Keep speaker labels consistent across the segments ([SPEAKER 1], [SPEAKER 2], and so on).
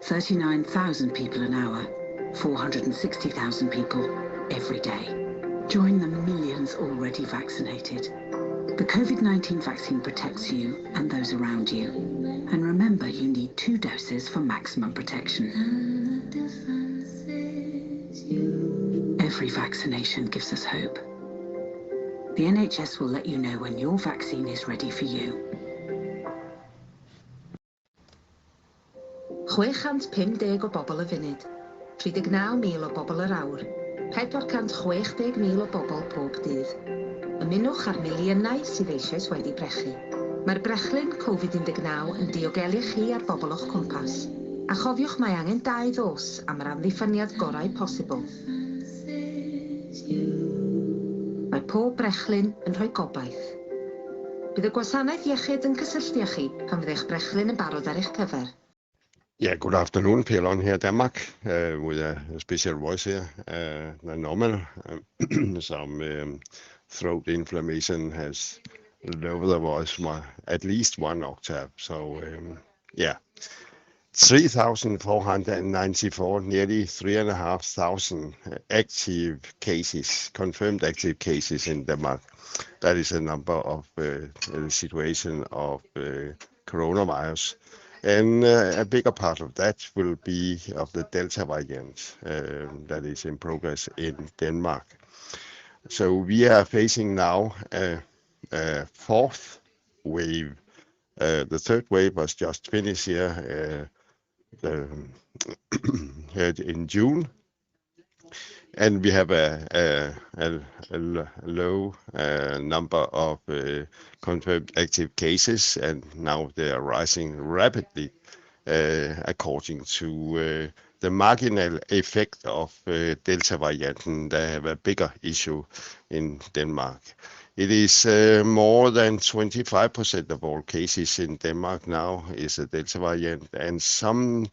[SPEAKER 1] 39,000 people an hour, 460,000 people every day. Join the millions already vaccinated. The COVID-19 vaccine protects you and those around you. And remember, you need 2 doses for maximum protection. Every vaccination gives us hope. The NHS will let you know when your vaccine is ready for you.
[SPEAKER 2] 650 o bobl y funud, 39,000 o bobl yr awr, 460,000 o bobl pob dydd. Ymunwch ar miliynau sydd eisoes wedi brechu. Mae'r brechlyn Covid-19 yn diogelu chi a'r bobl o'ch cwmpas. A chofiwch mae angen 2 dos am yr amddiffyniad gorau posibl. Mae pob brechlyn yn rhoi gobaith. Bydd y gwasanaeth iechyd yn cysylltu â chi pan fydd eich brechlyn yn barod ar eich cyfer.
[SPEAKER 3] Yeah, good afternoon, Pelon here, Denmark, with a special voice here than normal. Some throat inflammation has lowered the voice at least 1 octave. So, yeah, 3,494, nearly 3,500 active cases, confirmed active cases in Denmark. That is a number of the situation of coronavirus. And a bigger part of that will be of the Delta variant that is in progress in Denmark. So we are facing now a 4th wave. The 3rd wave was just finished here in June. And we have a low number of confirmed active cases, and now they are rising rapidly according to the marginal effect of Delta variant. And they have a bigger issue in Denmark. It is more than 25% of all cases in Denmark now is a Delta variant, and some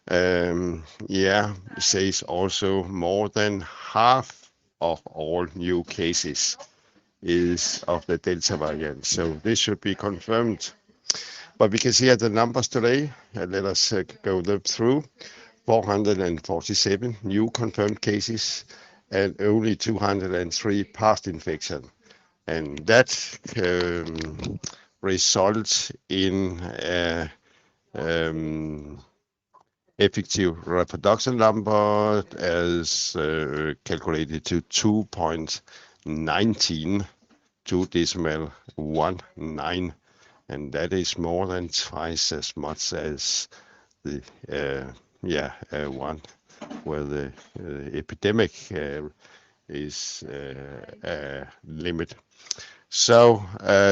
[SPEAKER 3] says also more than half of all new cases is of the Delta variant. So this should be confirmed. But we can see at the numbers today, let us go them through. 447 new confirmed cases and only 203 past infection. And that results in effective reproduction number as calculated to 2.19, 2.19, and that is more than twice as much as the one where the epidemic is limit. So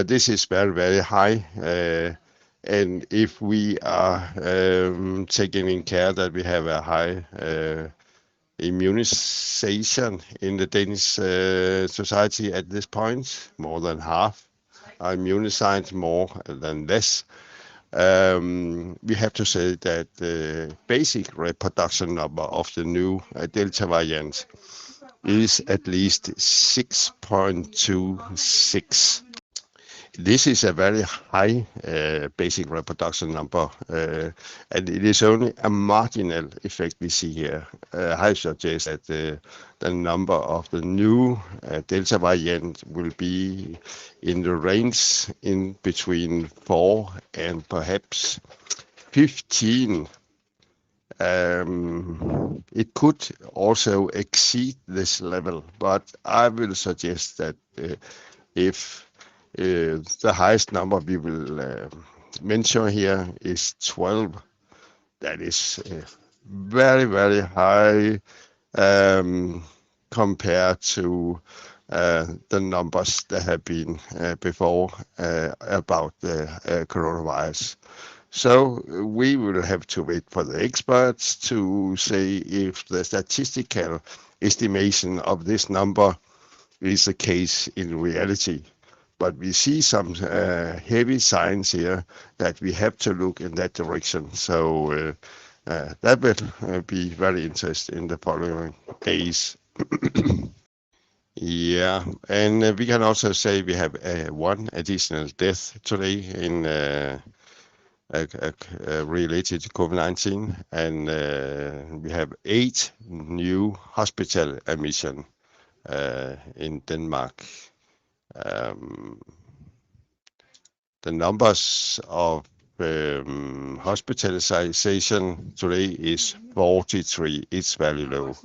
[SPEAKER 3] this is very, very high. And if we are taking in care that we have a high immunization in the Danish society at this point, more than half are immunized, more than less, we have to say that the basic reproduction number of the new Delta variant is at least 6.26. This is a very high basic reproduction number, and it is only a marginal effect we see here. I suggest that the number of the new Delta variant will be in the range in between 4 and perhaps 15. It could also exceed this level, but I will suggest that if the highest number we will mention here is 12. That is very, very high compared to the numbers that have been before about the coronavirus. So we will have to wait for the experts to say if the statistical estimation of this number is the case in reality. But we see some heavy signs here that we have to look in that direction. So that will be very interesting in the following days. Yeah, and we can also say we have one additional death today related to COVID-19, and we have 8 new hospital admission in Denmark. The numbers of hospitalization today is 43. It's very low.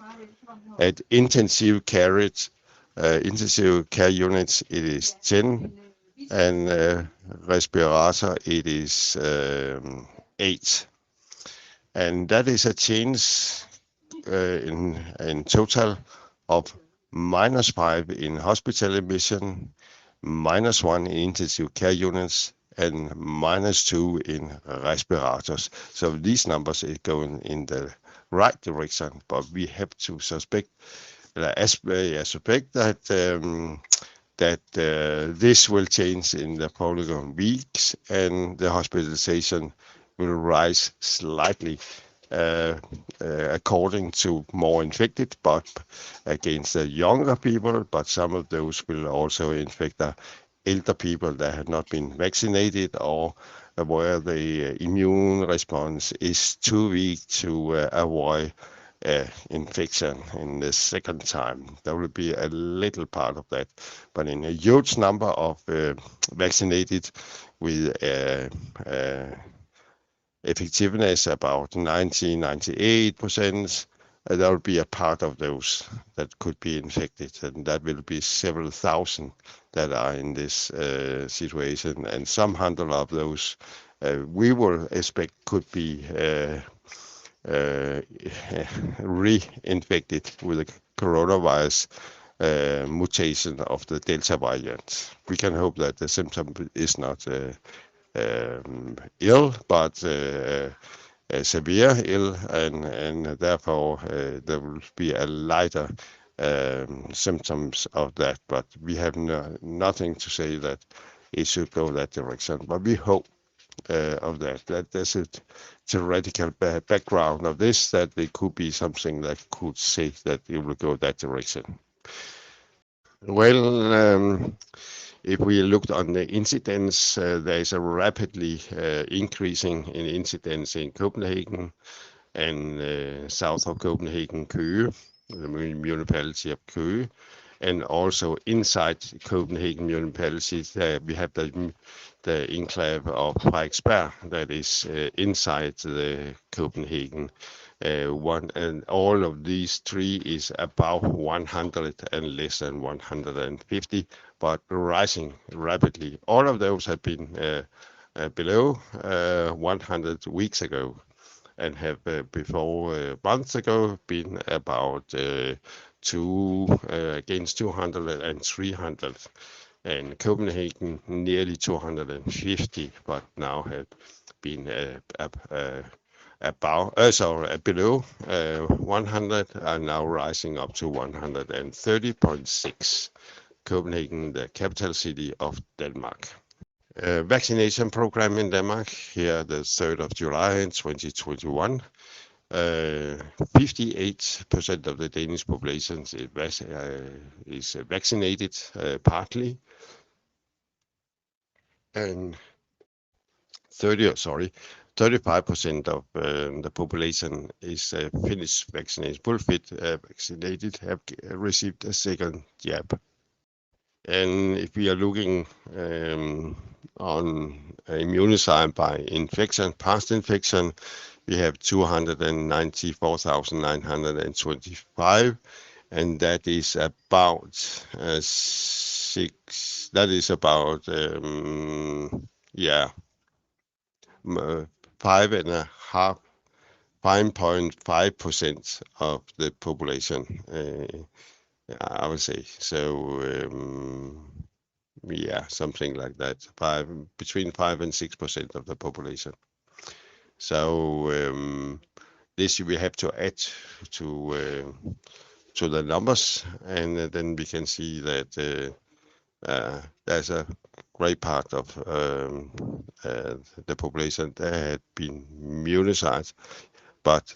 [SPEAKER 3] At intensive care units, it is 10, and respirator, it is 8. And that is a change in total of -5 in hospital admission, -1 in intensive care units, and -2 in respirators. So these numbers are going in the right direction, but we have to suspect that this will change in the following weeks, and the hospitalization will rise slightly according to more infected, but against the younger people. But some of those will also infect the elder people that have not been vaccinated, or where the immune response is too weak to avoid infection in the second time. There will be a little part of that, but in a huge number of vaccinated with effectiveness about 98%, there will be a part of those that could be infected, and that will be several thousand that are in this situation, and some hundred of those we will expect could be reinfected with the coronavirus mutation of the Delta variant. We can hope that the symptom is not ill, but severe ill, and therefore there will be a lighter symptoms of that. But we have nothing to say that it should go that direction. But we hope of that there's a theoretical background of this, that it could be something that could say that it will go that direction. Well, if we looked on the incidence, there is a rapidly increasing in incidence in Copenhagen and south of Copenhagen, Køge, the municipality of Køge, and also inside Copenhagen municipality, we have the enclave of Frederiksberg that is inside the Copenhagen. And all of these 3 is above 100 and less than 150, but rising rapidly. All of those have been below 100 weeks ago, and have before months ago been about against 200 and 300. And Copenhagen nearly 250, but now have been below 100, and now rising up to 130.6. Copenhagen, the capital city of Denmark. Vaccination program in Denmark, here the 3rd of July in 2021. 58% of the Danish population is vaccinated partly, and 35% of the population is finished vaccination, full fit vaccinated, have received a second jab. And if we are looking on immunized by infection, past infection, we have 294,925, and that is about 5.5% of the population, I would say. So something like that, between 5 and 6% of the population. So this we have to add to the numbers, and then we can see that there's a great part of the population that had been immunized, but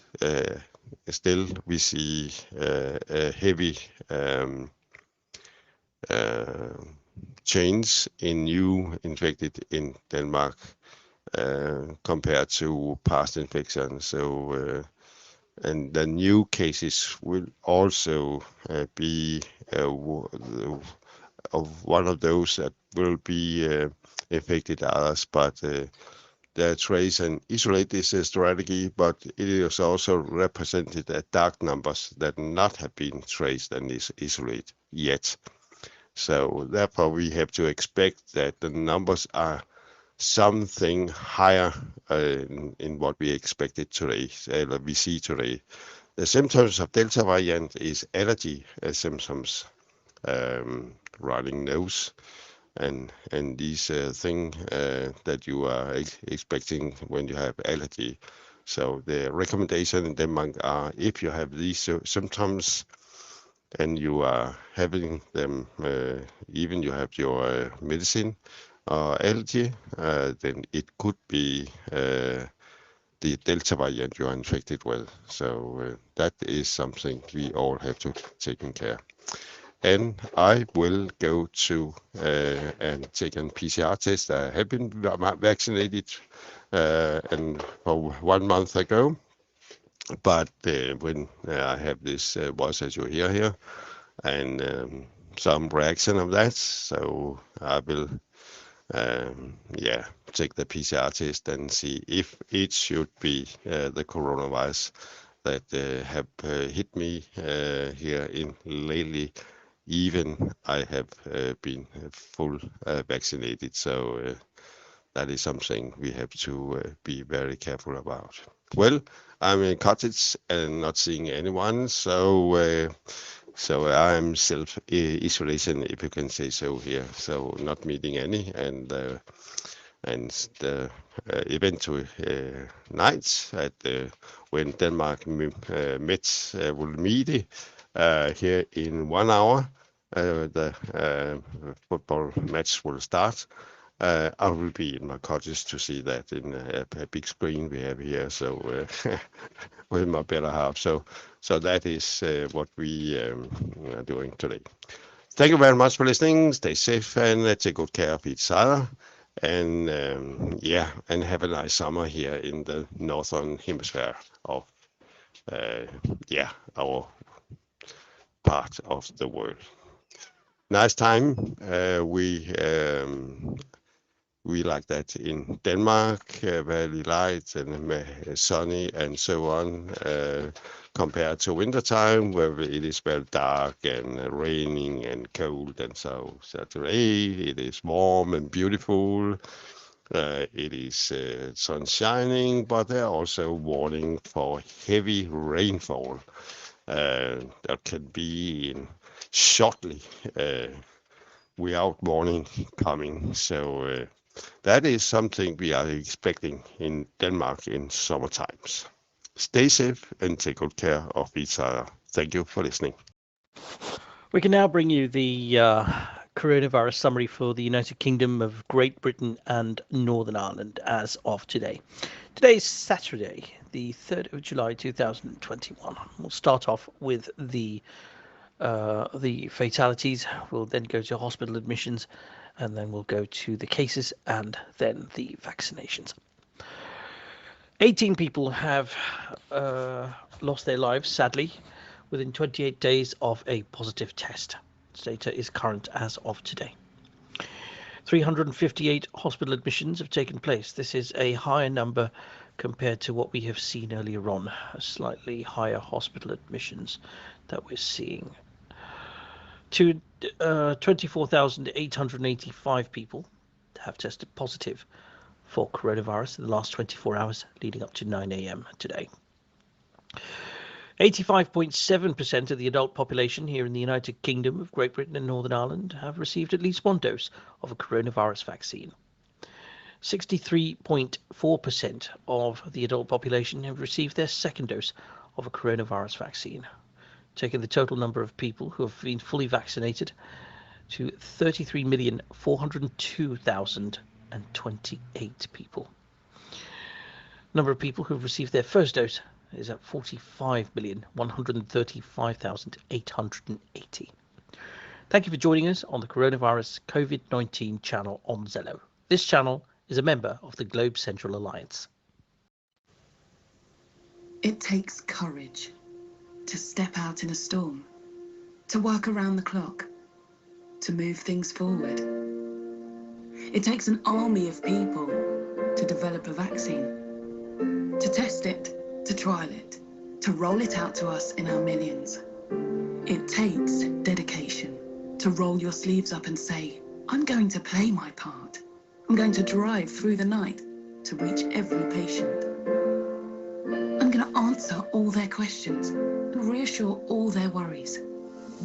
[SPEAKER 3] still we see a heavy change in new infected in Denmark. compared to past infections. So, and the new cases will also be of one of those that will be affected others, but the trace and isolate is a strategy, but it is also represented at dark numbers that not have been traced and isolated yet. So therefore we have to expect that the numbers are something higher in what we expected today, we see today. The symptoms of Delta variant is allergy symptoms, running nose, and these things that you are expecting when you have allergy. So the recommendation in Denmark are, if you have these symptoms and you are having them, even you have your medicine or allergy, then it could be the Delta variant you are infected with. So that is something we all have to take care. And I will go to and take a PCR test. I have been vaccinated and for 1 month ago, but when I have this voice as you hear here, and some reaction of that, so I will take the PCR test and see if it should be the coronavirus that have hit me here in lately. Even I have been full vaccinated, so that is something we have to be very careful about. Well, I'm in cottage and not seeing anyone, so I'm self-isolation, if you can say so here. So not meeting any, and the event night at when Denmark Mets will meet here in 1 hour. The football match will start. I will be in my cottage to see that in a big screen we have here. So with my better half. So that is what we are doing today. Thank you very much for listening. Stay safe and take good care of each other. And and have a nice summer here in the northern hemisphere of our part of the world. Nice time. We like that in Denmark, very light and sunny and so on, compared to wintertime where it is very dark and raining and cold. And so today it is warm and beautiful. It is sun shining, but there are also warning for heavy rainfall that can be in shortly without warning coming. So that is something we are expecting in Denmark in summer times. Stay safe and take good care of each other. Thank you for listening.
[SPEAKER 4] We can now bring you the coronavirus summary for the United Kingdom of Great Britain and Northern Ireland as of today. Today is Saturday, the 3rd of July 2021. We'll start off with the fatalities. We'll then go to hospital admissions, and then we'll go to the cases and then the vaccinations. 18 people have lost their lives, sadly, within 28 days of a positive test. This data is current as of today. 358 hospital admissions have taken place. This is a higher number compared to what we have seen earlier on, a slightly higher hospital admissions that we're seeing. 24,885 people have tested positive for coronavirus in the last 24 hours leading up to 9 a.m. today. 85.7% of the adult population here in the United Kingdom of Great Britain and Northern Ireland have received at least one dose of a coronavirus vaccine. 63.4% of the adult population have received their second dose of a coronavirus vaccine, taking the total number of people who have been fully vaccinated to 33,402,028 people. Number of people who have received their first dose is at 45,135,880. Thank you for joining us on the Coronavirus COVID-19 channel on Zello. This channel is a member of the Globe Central Alliance.
[SPEAKER 1] It takes courage to step out in a storm, to work around the clock, to move things forward. It takes an army of people to develop a vaccine, to test it, to trial it, to roll it out to us in our millions. It takes dedication to roll your sleeves up and say, I'm going to play my part. I'm going to drive through the night to reach every patient. I'm going to answer all their questions and reassure all their worries.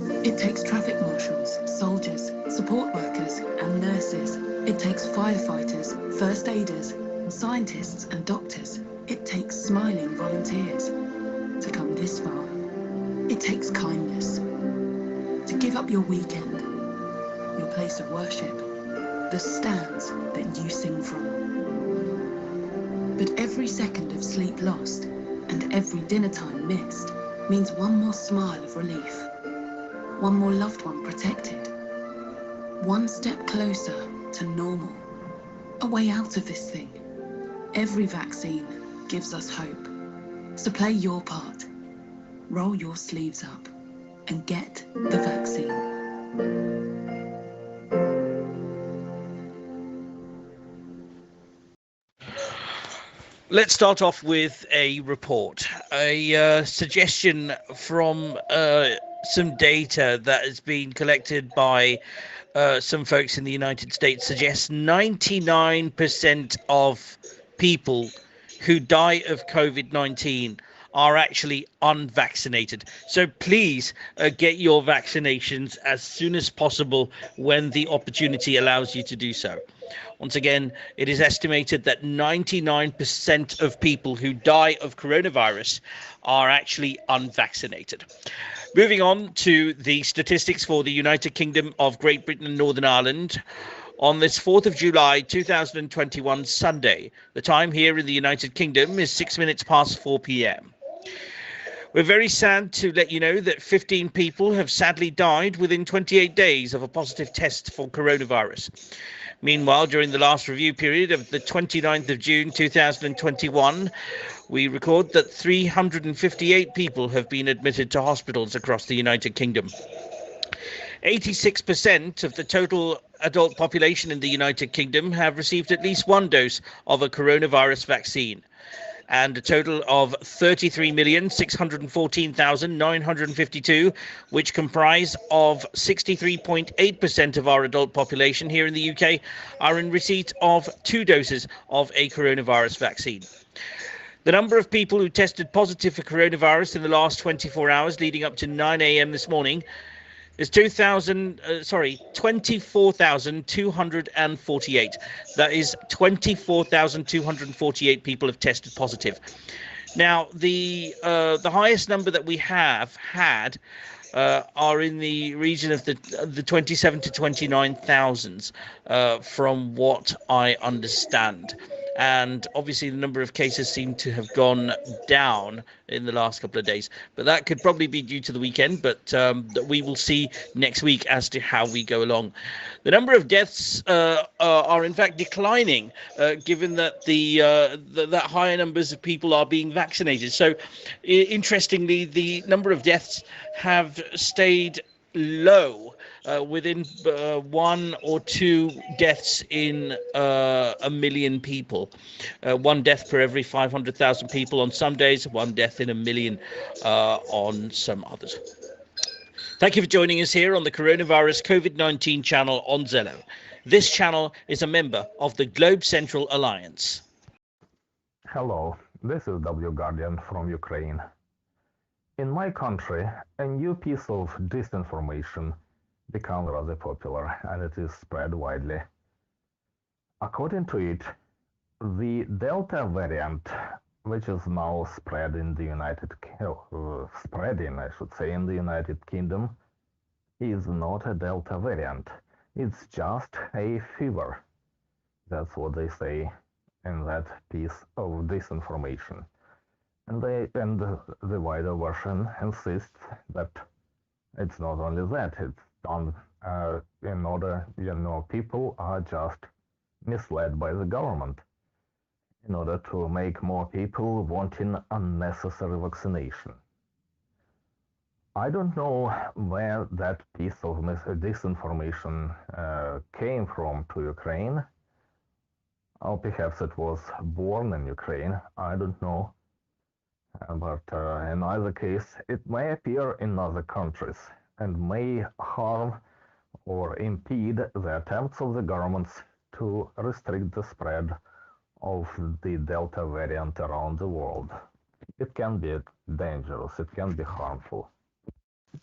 [SPEAKER 1] It takes traffic marshals, soldiers, support workers and nurses. It takes firefighters, first aiders, scientists and doctors. It takes smiling volunteers to come this far. It takes kindness to give up your weekend, your place of worship, the stands that you sing from. But every second of sleep lost and every dinner time missed means one more smile of relief, one more loved one protected, one step closer to normal, a way out of this thing. Every vaccine gives us hope. So play your part, roll your sleeves up and get the vaccine.
[SPEAKER 4] Let's start off with a report, a suggestion from some data that has been collected by some folks in the United States suggests 99% of people who die of COVID-19 are actually unvaccinated. So please get your vaccinations as soon as possible when the opportunity allows you to do so. Once again, it is estimated that 99% of people who die of coronavirus are actually unvaccinated. Moving on to the statistics for the United Kingdom of Great Britain and Northern Ireland. On this 4th of July 2021 Sunday, the time here in the United Kingdom is 6 minutes past 4 p.m. We're very sad to let you know that 15 people have sadly died within 28 days of a positive test for coronavirus. Meanwhile, during the last review period of the 29th of June 2021, we record that 358 people have been admitted to hospitals across the United Kingdom. 86% of the total adult population in the United Kingdom have received at least one dose of a coronavirus vaccine. And a total of 33,614,952, which comprise of 63.8% of our adult population here in the UK, are in receipt of 2 doses of a coronavirus vaccine. The number of people who tested positive for coronavirus in the last 24 hours leading up to 9 a.m. this morning is 24,248. That is 24,248 people have tested positive. Now, the highest number that we have had are in the region of the 27 to 29,000, from what I understand. And obviously the number of cases seem to have gone down in the last couple of days, but that could probably be due to the weekend, but we will see next week as to how we go along. The number of deaths are in fact declining, given that that higher numbers of people are being vaccinated. So interestingly, the number of deaths have stayed low, within 1 or 2 deaths in a million people. 1 death per every 500,000 people on some days, 1 death in a million on some others. Thank you for joining us here on the Coronavirus COVID-19 channel on Zello. This channel is a member of the Globe Central Alliance.
[SPEAKER 5] Hello, this is W Guardian from Ukraine. In my country, a new piece of disinformation became rather popular, and it is spread widely. According to it, the Delta variant, which is now spreading in the United Kingdom, is not a Delta variant. It's just a fever. That's what they say in that piece of disinformation. And the wider version insists that it's not only that, it's done in order, people are just misled by the government in order to make more people wanting unnecessary vaccination. I don't know where that piece of disinformation came from to Ukraine, or perhaps it was born in Ukraine, I don't know. But in either case, it may appear in other countries and may harm or impede the attempts of the governments to restrict the spread of the Delta variant around the world. It can be dangerous, it can be harmful.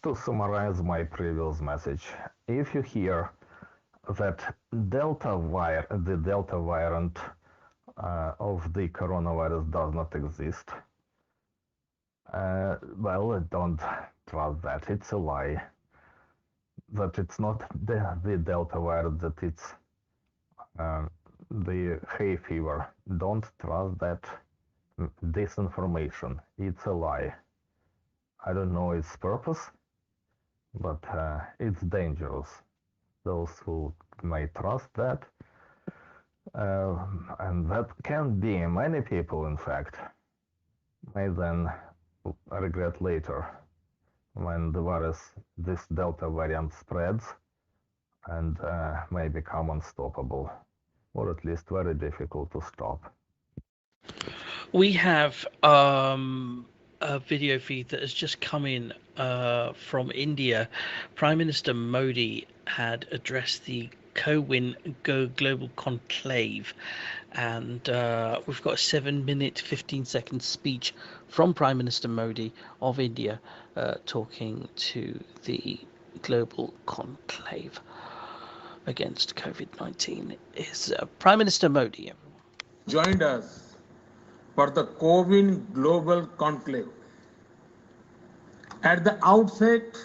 [SPEAKER 5] To summarize my previous message, if you hear that the Delta variant of the coronavirus does not exist, well, don't trust that. It's a lie. That it's not the Delta virus, that it's the hay fever. Don't trust that disinformation. It's a lie. I don't know its purpose, but it's dangerous. Those who may trust that, and that can be many people, in fact, may then regret later when the virus, this Delta variant, spreads and may become unstoppable, or at least very difficult to stop.
[SPEAKER 4] We have a video feed that has just come in from India. Prime Minister Modi had addressed the CoWIN Go Global Conclave, and we've got a 7-minute 15-second speech from Prime Minister Modi of India talking to the Global Conclave against COVID-19. Is Prime Minister Modi, everyone.
[SPEAKER 6] Joined us for the CoWIN Global Conclave. At the outset,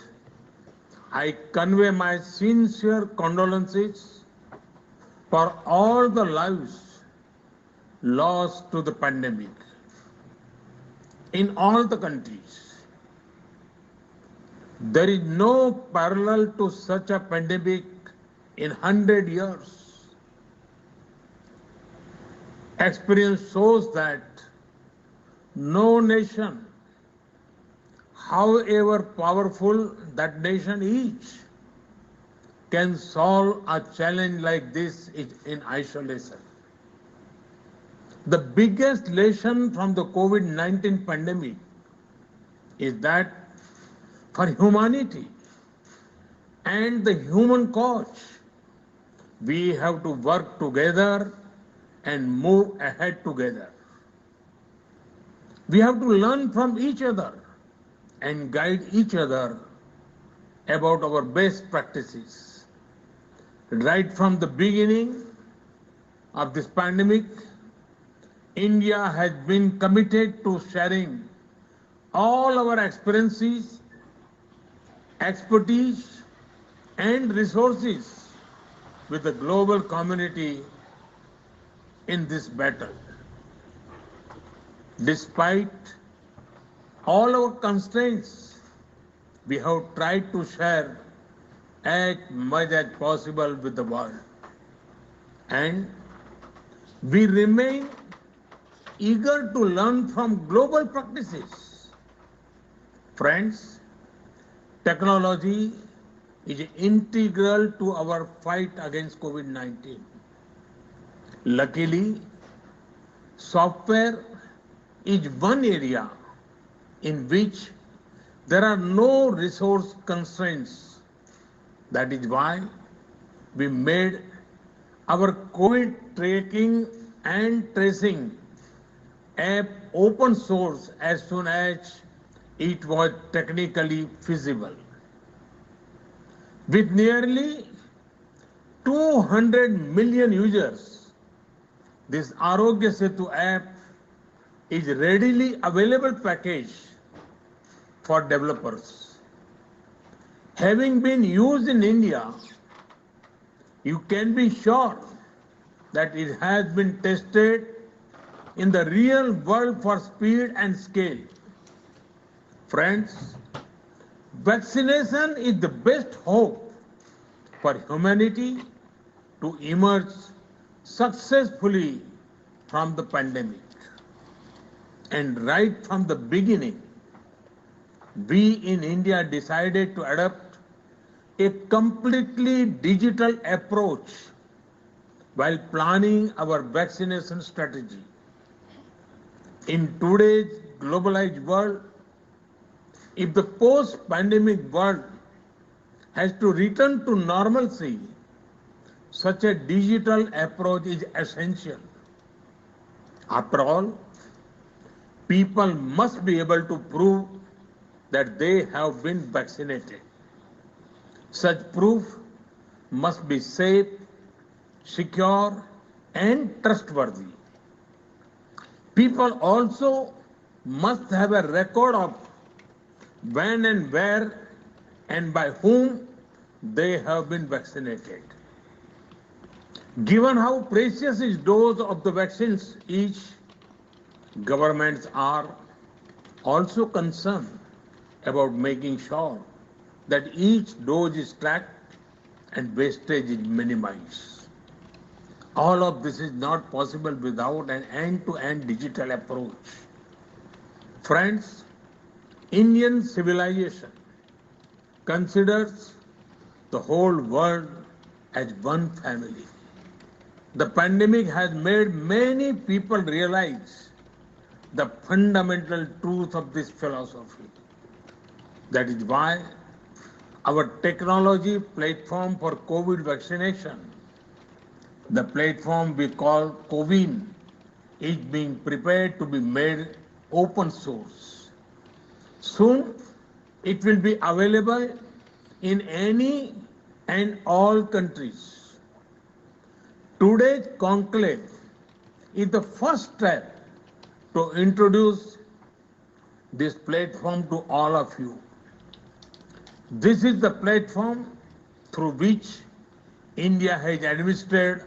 [SPEAKER 6] I convey my sincere condolences for all the lives lost to the pandemic in all the countries. There is no parallel to such a pandemic in 100 years. Experience shows that no nation, however powerful that nation is, can solve a challenge like this in isolation. The biggest lesson from the COVID-19 pandemic is that for humanity and the human cause, we have to work together and move ahead together. We have to learn from each other and guide each other about our best practices. Right from the beginning of this pandemic, India has been committed to sharing all our experiences, expertise, and resources with the global community in this battle. Despite all our constraints, we have tried to share as much as possible with the world. And we remain eager to learn from global practices. Friends, technology is integral to our fight against COVID-19. Luckily, software is one area in which there are no resource constraints. That is why we made our COVID tracking and tracing app open source as soon as it was technically feasible. With nearly 200 million users, this Arogya Setu app is readily available package for developers. Having been used in India, you can be sure that it has been tested in the real world for speed and scale. Friends, vaccination is the best hope for humanity to emerge successfully from the pandemic. And right from the beginning, we in India decided to adopt a completely digital approach while planning our vaccination strategy. In today's globalized world, if the post-pandemic world has to return to normalcy, such a digital approach is essential. After all, people must be able to prove that they have been vaccinated. Such proof must be safe, secure, and trustworthy. People also must have a record of when and where and by whom they have been vaccinated. Given how precious is dose of the vaccines each, governments are also concerned about making sure that each dose is tracked and wastage is minimized. All of this is not possible without an end-to-end digital approach. Friends, Indian civilization considers the whole world as one family. The pandemic has made many people realize the fundamental truth of this philosophy. That is why our technology platform for COVID vaccination, the platform we call CoWIN, is being prepared to be made open source. Soon, it will be available in any and all countries. Today's conclave is the first step to introduce this platform to all of you. This is the platform through which India has administered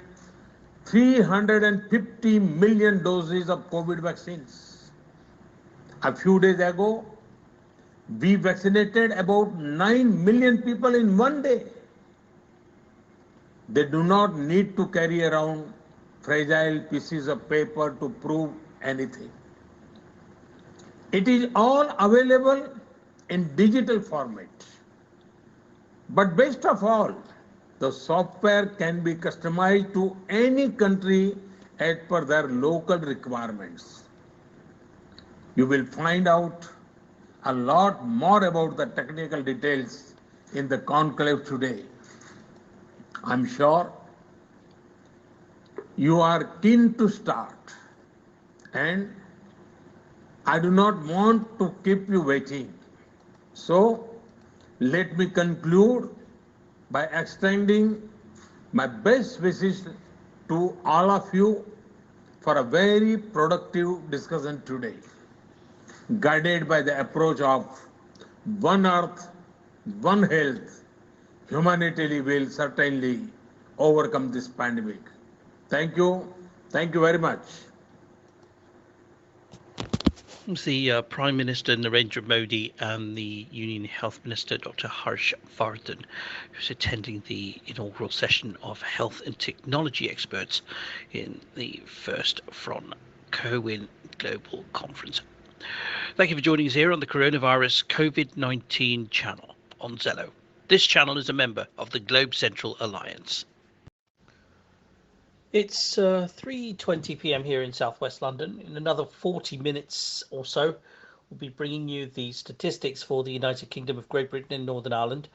[SPEAKER 6] 350 million doses of COVID vaccines. A few days ago, we vaccinated about 9 million people in one day. They do not need to carry around fragile pieces of paper to prove anything. It is all available in digital format. But best of all, the software can be customized to any country as per their local requirements. You will find out a lot more about the technical details in the conclave today. I'm sure you are keen to start, and I do not want to keep you waiting. So let me conclude by extending my best wishes to all of you for a very productive discussion today, guided by the approach of One Earth, One Health. Humanity will certainly overcome this pandemic. Thank you. Thank you very much.
[SPEAKER 4] The Prime Minister Narendra Modi and the Union Health Minister Dr. Harsh Vardhan, who's attending the inaugural session of Health and Technology experts in the first from CoWIN Global Conference. Thank you for joining us here on the Coronavirus COVID-19 channel on Zello. This channel is a member of the Globe Central Alliance. It's 3:20 p.m. here in southwest London. In another 40 minutes or so, we'll be bringing you the statistics for the United Kingdom of Great Britain and Northern Ireland.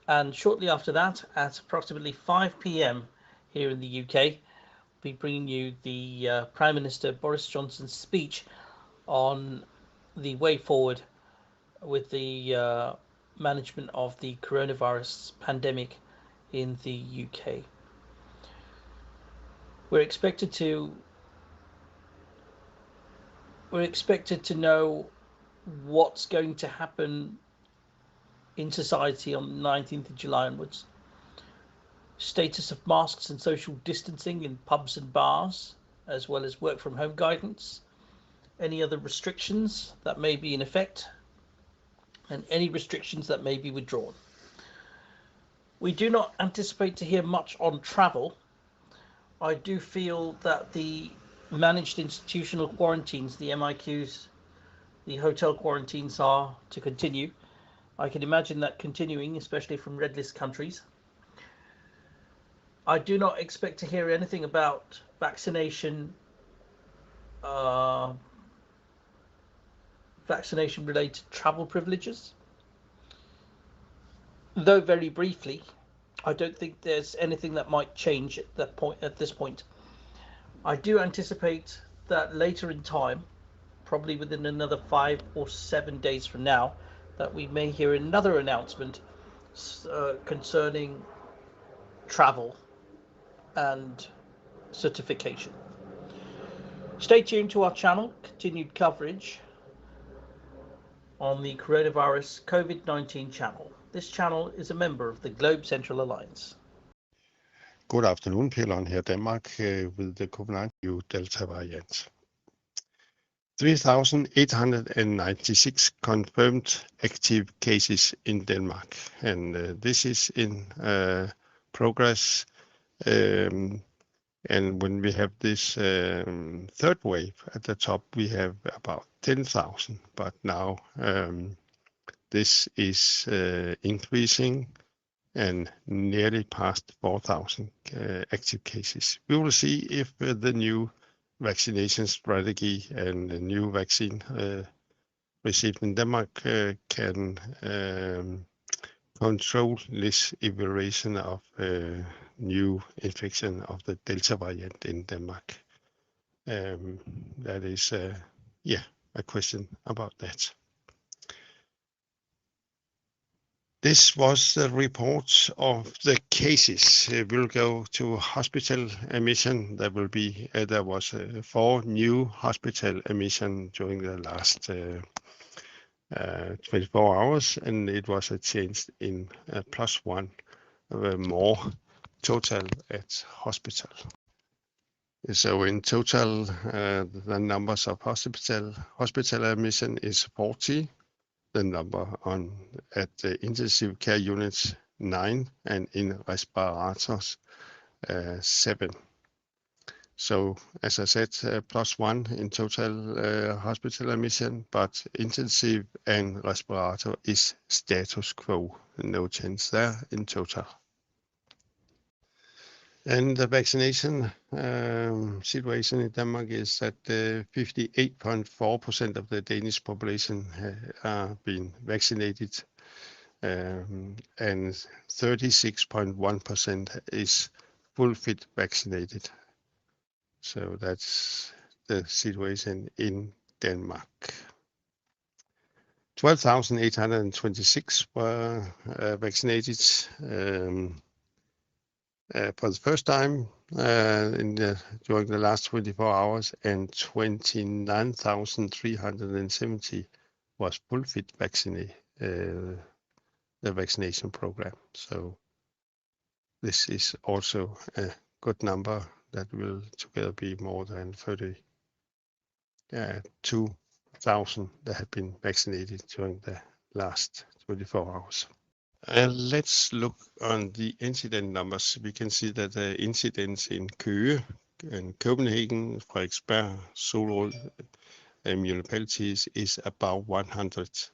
[SPEAKER 4] And shortly after that, at approximately 5 p.m. here in the UK, we'll be bringing you the Prime Minister Boris Johnson's speech on the way forward with the management of the coronavirus pandemic in the UK. We're expected to know what's going to happen in society on the 19th of July onwards. Status of masks and social distancing in pubs and bars, as well as work from home guidance, any other restrictions that may be in effect, and any restrictions that may be withdrawn. We do not anticipate to hear much on travel, I do feel that the managed institutional quarantines, the MIQs, the hotel quarantines are to continue. I can imagine that continuing, especially from red list countries. I do not expect to hear anything about vaccination related travel privileges. Though very briefly, I don't think there's anything that might change at this point. I do anticipate that later in time, probably within another 5 or 7 days from now, that we may hear another announcement concerning travel and certification. Stay tuned to our channel, continued coverage on the coronavirus COVID-19 channel. This channel is a member of the Globe Central Alliance.
[SPEAKER 3] Good afternoon, Pelon here, Denmark, with the COVID-19 Delta variant. 3,896 confirmed active cases in Denmark, and this is in progress. And when we have this third wave at the top, we have about 10,000, but now this is increasing and nearly past 4,000 active cases. We will see if the new vaccination strategy and the new vaccine received in Denmark can control this evaluation of new infection of the Delta variant in Denmark. That is, a question about that. This was the report of the cases. We'll go to hospital admission. There was 4 new hospital admission during the last 24 hours, and it was a change in +1 more total at hospital. So in total, the numbers of hospital admission is 40. The number at the intensive care units 9, and in respirators 7. So as I said, +1 in total hospital admission, but intensive and respirator is status quo. No change there in total. And the vaccination situation in Denmark is that 58.4% of the Danish population are being vaccinated, and 36.1% is full fit vaccinated. So that's the situation in Denmark. 12,826 were vaccinated for the first time during the last 24 hours, and 29,370 was full fit vaccinated, the vaccination program. So this is also a good number that will together be more than 32,000 that have been vaccinated during the last 24 hours. Let's look on the incident numbers. We can see that the incidence in Køge and Copenhagen, Frederiksberg, Solrød municipalities is about 100.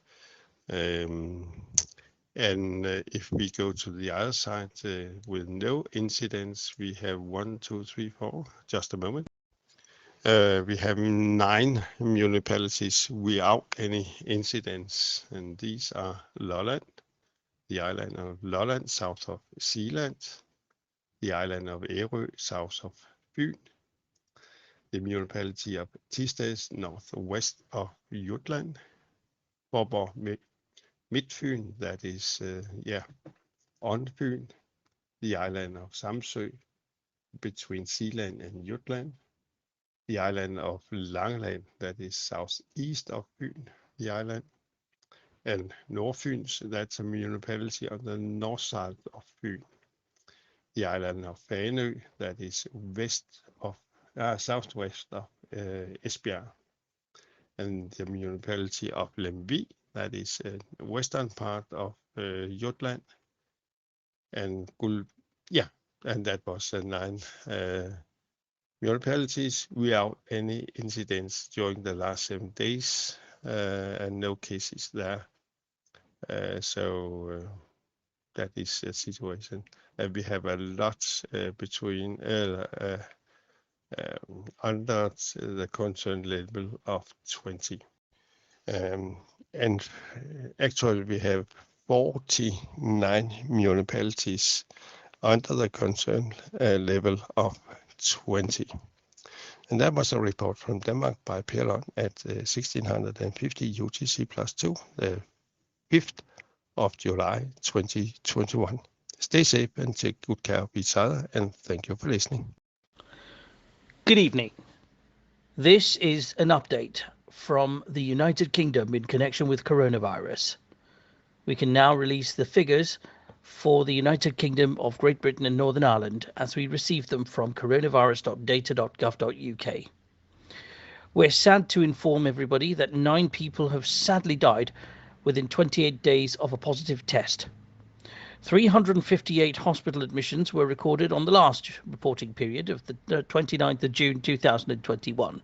[SPEAKER 3] And if we go to the other side with no incidents, we have 1, 2, 3, 4. Just a moment. We have 9 municipalities without any incidents, and these are Lolland, the island of Lolland, south of Zealand, the island of Ærø, south of Fyn, the municipality of Thisted, northwest of Jutland, Faaborg Midtfyn, that is on Fyn, the island of Samsø, between Zealand and Jutland, the island of Langeland, that is southeast of Fyn, the island, and Nordfyns, that's a municipality on the north side of Fyn, the island of Fanø, that is southwest of Esbjerg, and the municipality of Lemvig, that is western part of Jutland, and and that was the 9 municipalities without any incidents during the last 7 days, and no cases there. So that is the situation. And we have a lot between under the concern level of 20. And actually we have 49 municipalities under the concern level of 20. And that was a report from Denmark by Perlon at 1650 UTC+2, the 5th of July 2021. Stay safe and take good care of each other, and thank you for listening.
[SPEAKER 4] Good evening. This is an update from the United Kingdom in connection with coronavirus. We can now release the figures for the United Kingdom of Great Britain and Northern Ireland as we receive them from coronavirus.data.gov.uk. We're sad to inform everybody that 9 people have sadly died within 28 days of a positive test. 358 hospital admissions were recorded on the last reporting period of the 29th of June 2021.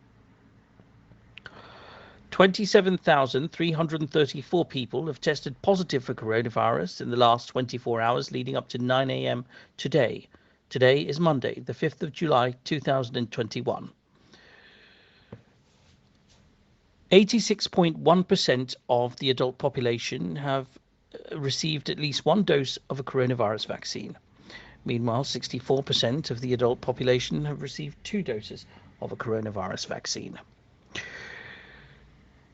[SPEAKER 4] 27,334 people have tested positive for coronavirus in the last 24 hours leading up to 9 a.m. today. Today is Monday, the 5th of July 2021. 86.1% of the adult population have received at least one dose of a coronavirus vaccine. Meanwhile, 64% of the adult population have received 2 doses of a coronavirus vaccine.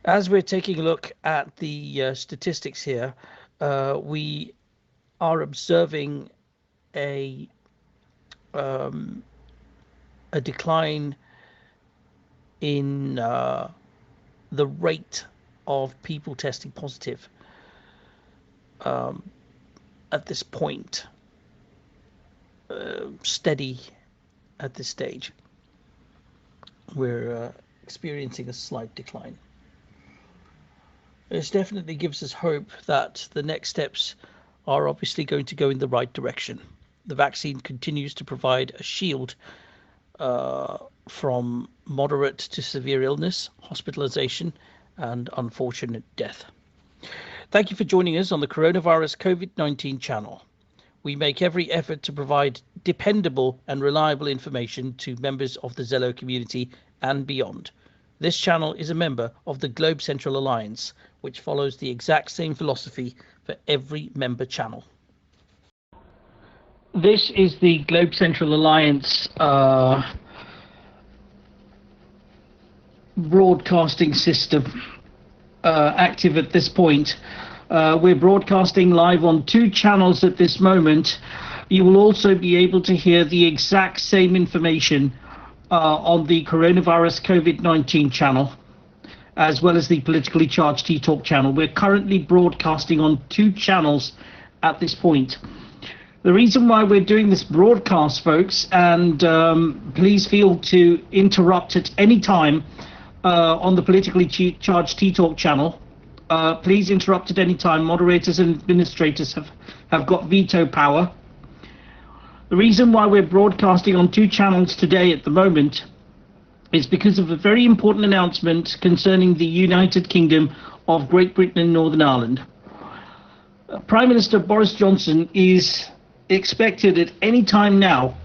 [SPEAKER 4] As we're taking a look at the statistics here, we are observing a decline in the rate of people testing positive at this point, steady at this stage. We're experiencing a slight decline. This definitely gives us hope that the next steps are obviously going to go in the right direction. The vaccine continues to provide a shield from moderate to severe illness, hospitalization, and unfortunate death. Thank you for joining us on the Coronavirus COVID-19 channel. We make every effort to provide dependable and reliable information to members of the Zello community and beyond. This channel is a member of the Globe Central Alliance, which follows the exact same philosophy for every member channel. This is the Globe Central Alliance broadcasting system active at this point. We're broadcasting live on 2 channels at this moment. You will also be able to hear the exact same information on the Coronavirus COVID-19 channel, as well as the Politically Charged T-Talk channel. We're currently broadcasting on 2 channels at this point. The reason why we're doing this broadcast, folks, and please feel to interrupt at any time on the Politically Charged T-Talk channel. Please interrupt at any time. Moderators and administrators have got veto power. The reason why we're broadcasting on 2 channels today at the moment is because of a very important announcement concerning the United Kingdom of Great Britain and Northern Ireland. Prime Minister Boris Johnson is expected at any time now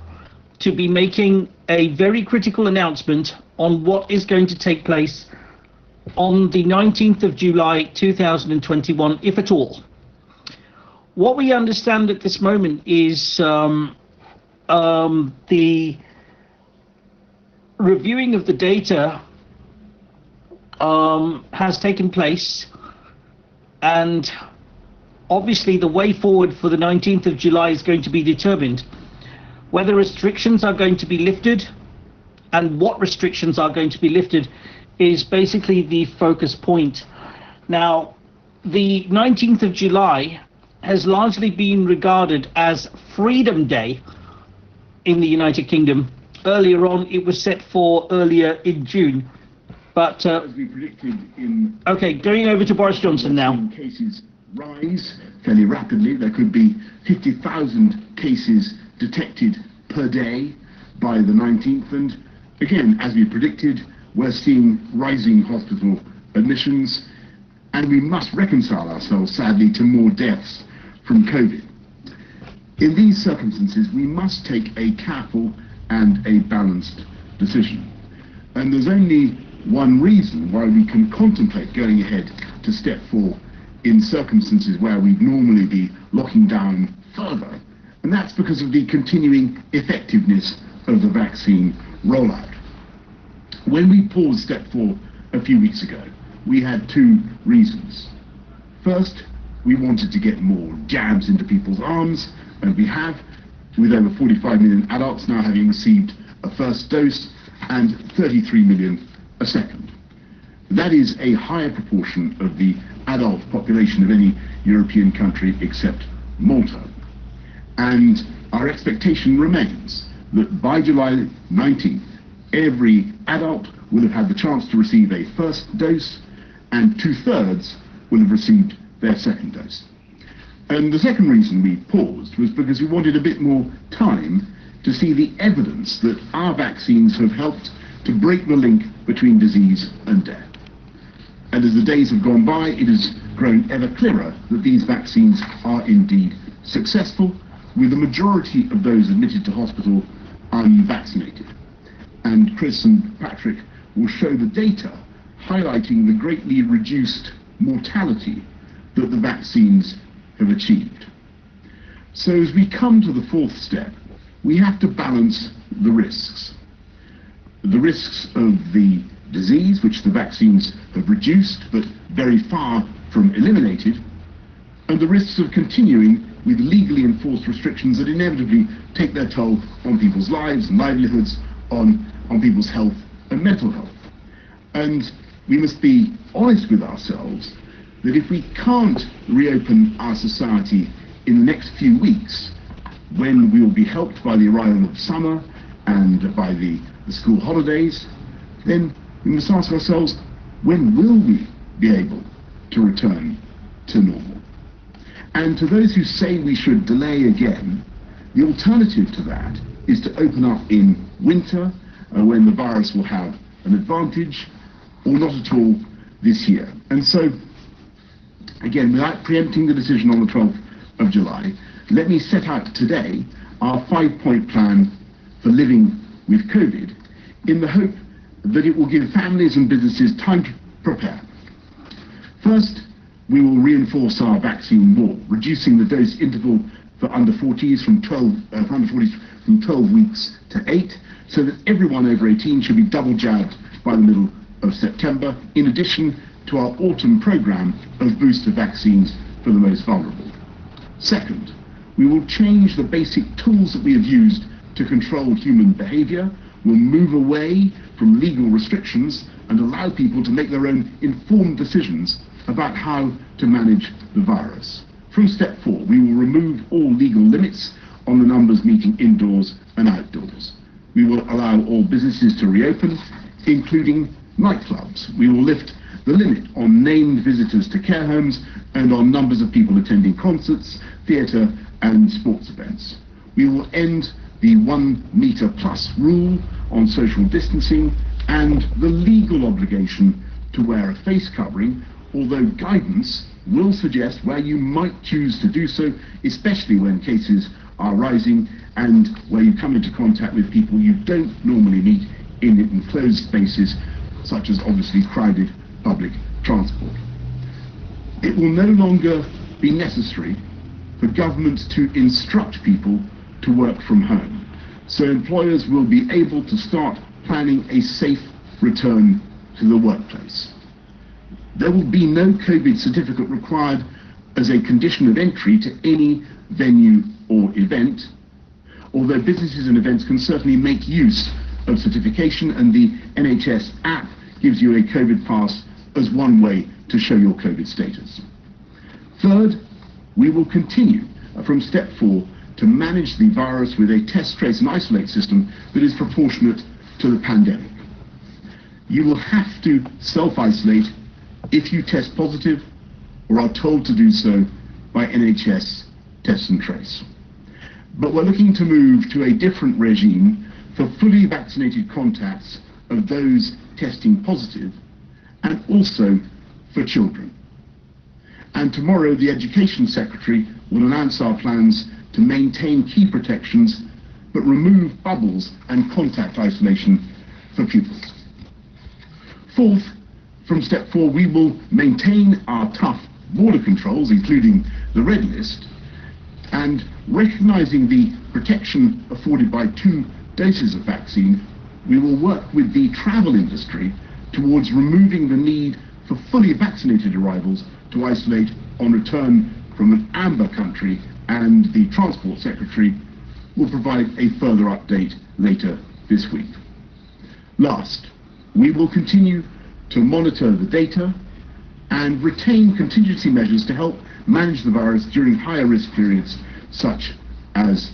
[SPEAKER 4] to be making a very critical announcement on what is going to take place on the 19th of July 2021, if at all. What we understand at this moment is the reviewing of the data has taken place, and obviously the way forward for the 19th of July is going to be determined. Whether restrictions are going to be lifted and what restrictions are going to be lifted is basically the focus point. Now, the 19th of July has largely been regarded as Freedom Day in the United Kingdom. Earlier on, it was set for earlier in June. But
[SPEAKER 7] as we predicted in
[SPEAKER 4] okay, going over to Boris Johnson now.
[SPEAKER 7] Cases rise fairly rapidly. There could be 50,000 cases detected per day by the 19th, and again, as we predicted, we're seeing rising hospital admissions, and we must reconcile ourselves, sadly, to more deaths from COVID. In these circumstances, we must take a careful and a balanced decision. And there's only one reason why we can contemplate going ahead to step 4 in circumstances where we'd normally be locking down further, and that's because of the continuing effectiveness of the vaccine rollout. When we paused step 4 a few weeks ago, we had 2 reasons. First, we wanted to get more jabs into people's arms, and we have, with over 45 million adults now having received a first dose and 33 million a second. That is a higher proportion of the adult population of any European country except Malta. And our expectation remains that by July 19th, every adult will have had the chance to receive a first dose, and 2/3 will have received their second dose. And the second reason we paused was because we wanted a bit more time to see the evidence that our vaccines have helped to break the link between disease and death. And as the days have gone by, it has grown ever clearer that these vaccines are indeed successful, with the majority of those admitted to hospital unvaccinated. And Chris and Patrick will show the data highlighting the greatly reduced mortality that the vaccines have achieved. So as we come to the 4th step, we have to balance the risks. The risks of the disease, which the vaccines have reduced but very far from eliminated, and the risks of continuing with legally enforced restrictions that inevitably take their toll on people's lives and livelihoods, on people's health and mental health. And we must be honest with ourselves that if we can't reopen our society in the next few weeks, when we will be helped by the arrival of summer and by the school holidays, then we must ask ourselves, when will we be able to return to normal? And to those who say we should delay again, the alternative to that is to open up in winter, when the virus will have an advantage, or not at all this year. And so, again, without preempting the decision on the 12th of July, let me set out today our 5-point plan for living with COVID, in the hope that it will give families and businesses time to prepare. First, we will reinforce our vaccine wall, reducing the dose interval for under 40s from 12 weeks to 8, so that everyone over 18 should be double jabbed by the middle of September, in addition to our autumn program of booster vaccines for the most vulnerable. Second, we will change the basic tools that we have used to control human behavior. We'll move away from legal restrictions and allow people to make their own informed decisions about how to manage the virus. From step 4, we will remove all legal limits on the numbers meeting indoors and outdoors. We will allow all businesses to reopen, including nightclubs. We will lift the limit on named visitors to care homes and on numbers of people attending concerts, theatre and sports events. We will end the 1 metre plus rule on social distancing and the legal obligation to wear a face covering, although guidance will suggest where you might choose to do so, especially when cases are rising and where you come into contact with people you don't normally meet in enclosed spaces, such as obviously crowded public transport. It will no longer be necessary for governments to instruct people to work from home, so employers will be able to start planning a safe return to the workplace. There will be no COVID certificate required as a condition of entry to any venue or event, although businesses and events can certainly make use of certification, and the NHS app gives you a COVID pass as one way to show your COVID status. Third, we will continue from step 4 to manage the virus with a test, trace and isolate system that is proportionate to the pandemic. You will have to self-isolate if you test positive or are told to do so by NHS Test and Trace. But we're looking to move to a different regime for fully vaccinated contacts of those testing positive, and also for children. And tomorrow the Education Secretary will announce our plans to maintain key protections but remove bubbles and contact isolation for pupils. Fourth, from step 4, we will maintain our tough border controls, including the red list, and recognising the protection afforded by 2 doses of vaccine, we will work with the travel industry towards removing the need for fully vaccinated arrivals to isolate on return from an amber country, and the Transport Secretary will provide a further update later this week. Last, we will continue to monitor the data and retain contingency measures to help manage the virus during higher risk periods such as